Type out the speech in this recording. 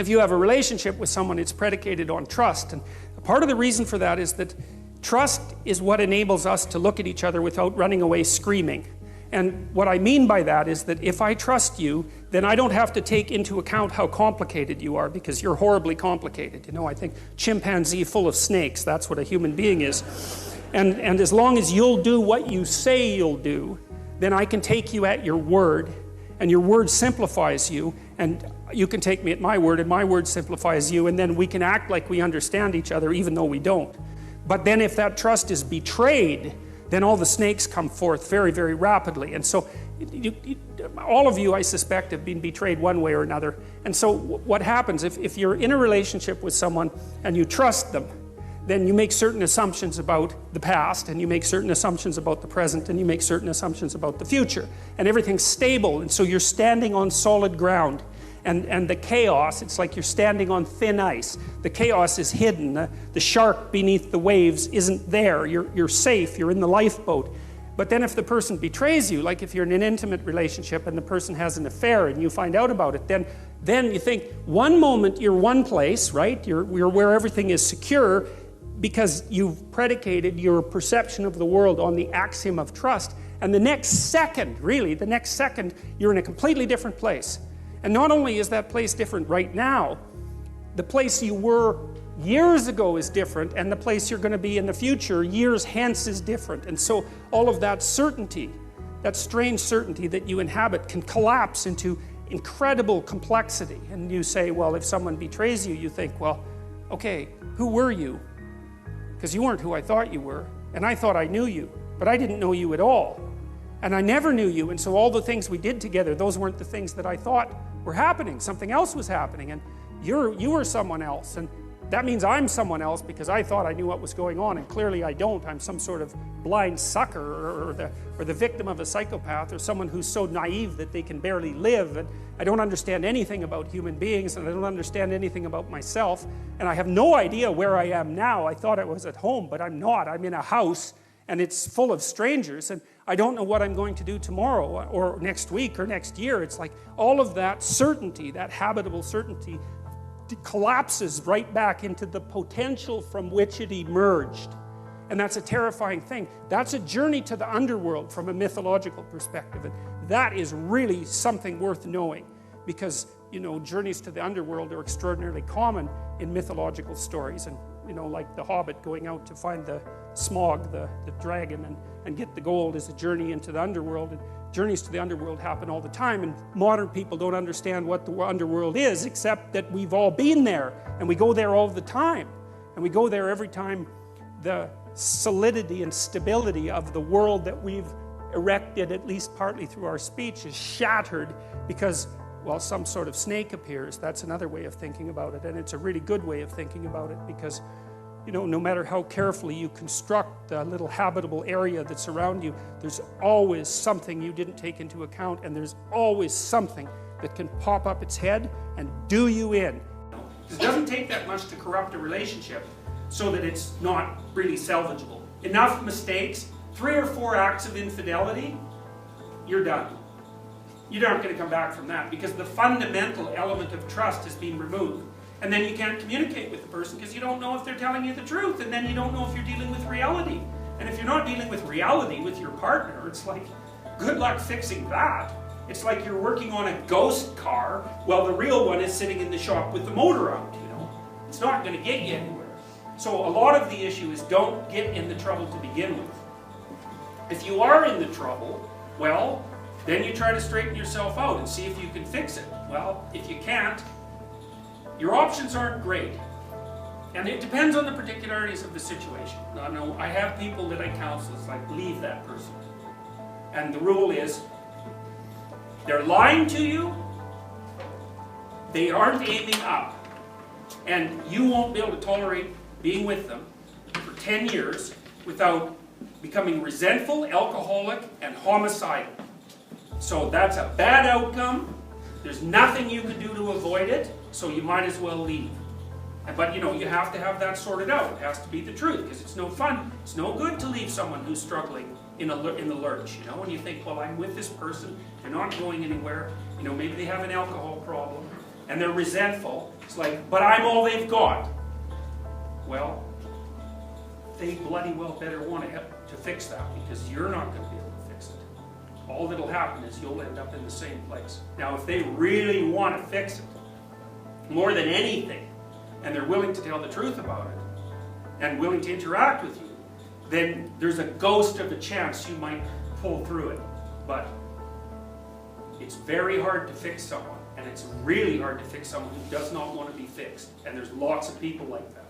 if you have a relationship with someone, it's predicated on trust. And part of the reason for that is that trust is what enables us to look at each other without running away screaming. And what I mean by that is that if I trust you, then I don't have to take into account how complicated you are, because you're horribly complicated. You know, I think chimpanzee full of snakes, that's what a human being is. And as long as you'll do what you say you'll do, then I can take you at your word, and your word simplifies you, and you can take me at my word, and my word simplifies you, and then we can act like we understand each other even though we don't. But then if that trust is betrayed, then all the snakes come forth very, very rapidly. And so all of you, I suspect, have been betrayed one way or another. And so what happens, if you're in a relationship with someone and you trust them, then you make certain assumptions about the past, and you make certain assumptions about the present, and you make certain assumptions about the future. And everything's stable, and so you're standing on solid ground. And the chaos, it's like you're standing on thin ice. The chaos is hidden. The shark beneath the waves isn't there. You're safe. You're in the lifeboat. But then if the person betrays you, like if you're in an intimate relationship and the person has an affair and you find out about it, then you think one moment you're one place, right? You're where everything is secure because you've predicated your perception of the world on the axiom of trust. And the next second, really, you're in a completely different place. And not only is that place different right now, the place you were years ago is different, and the place you're going to be in the future, years hence, is different. And so all of that certainty, that strange certainty that you inhabit, can collapse into incredible complexity. And you say, well, if someone betrays you, you think, well, okay, who were you? Because you weren't who I thought you were, and I thought I knew you, but I didn't know you at all. And I never knew you, and so all the things we did together, those weren't the things that I thought were happening. Something else was happening, and you were someone else, and that means I'm someone else because I thought I knew what was going on, and clearly I don't. I'm some sort of blind sucker, or the victim of a psychopath, or someone who's so naive that they can barely live, and I don't understand anything about human beings, and I don't understand anything about myself, and I have no idea where I am now. I thought I was at home, but I'm not. I'm in a house, and it's full of strangers, and I don't know what I'm going to do tomorrow or next week or next year. It's like all of that certainty, that habitable certainty, collapses right back into the potential from which it emerged. And that's a terrifying thing. That's a journey to the underworld from a mythological perspective. And that is really something worth knowing, because, you know, journeys to the underworld are extraordinarily common in mythological stories. And, you know, like the Hobbit going out to find the Smog, the dragon, and get the gold is a journey into the underworld. And journeys to the underworld happen all the time, and modern people don't understand what the underworld is, except that we've all been there, and we go there all the time. And we go there every time the solidity and stability of the world that we've erected, at least partly through our speech, is shattered because, well, some sort of snake appears. That's another way of thinking about it, and it's a really good way of thinking about it, because, you know, no matter how carefully you construct the little habitable area that's around you, there's always something you didn't take into account, and there's always something that can pop up its head and do you in. It doesn't take that much to corrupt a relationship so that it's not really salvageable. Enough mistakes, 3 or 4 acts of infidelity, you're done. You aren't going to come back from that, because the fundamental element of trust has been removed. And then you can't communicate with the person because you don't know if they're telling you the truth, and then you don't know if you're dealing with reality. And if you're not dealing with reality with your partner, it's like, good luck fixing that. It's like you're working on a ghost car while the real one is sitting in the shop with the motor out, you know. It's not going to get you anywhere. So a lot of the issue is don't get in the trouble to begin with. If you are in the trouble, well, then you try to straighten yourself out and see if you can fix it. Well, if you can't, your options aren't great. And it depends on the particularities of the situation. Now, I know I have people that I counsel, it's like, leave that person. And the rule is, they're lying to you, they aren't aiming up, and you won't be able to tolerate being with them for 10 years without becoming resentful, alcoholic, and homicidal. So that's a bad outcome. There's nothing you can do to avoid it, so you might as well leave. But you know, you have to have that sorted out. It has to be the truth, because it's no fun. It's no good to leave someone who's struggling in the lurch, you know, when you think, well, I'm with this person, they're not going anywhere, you know, maybe they have an alcohol problem, and they're resentful, it's like, but I'm all they've got. Well, they bloody well better want to help to fix that, because you're not going to be able to fix it. All that'll happen is you'll end up in the same place. Now, if they really want to fix it, more than anything, and they're willing to tell the truth about it, and willing to interact with you, then there's a ghost of a chance you might pull through it. But it's very hard to fix someone, and it's really hard to fix someone who does not want to be fixed. And there's lots of people like that.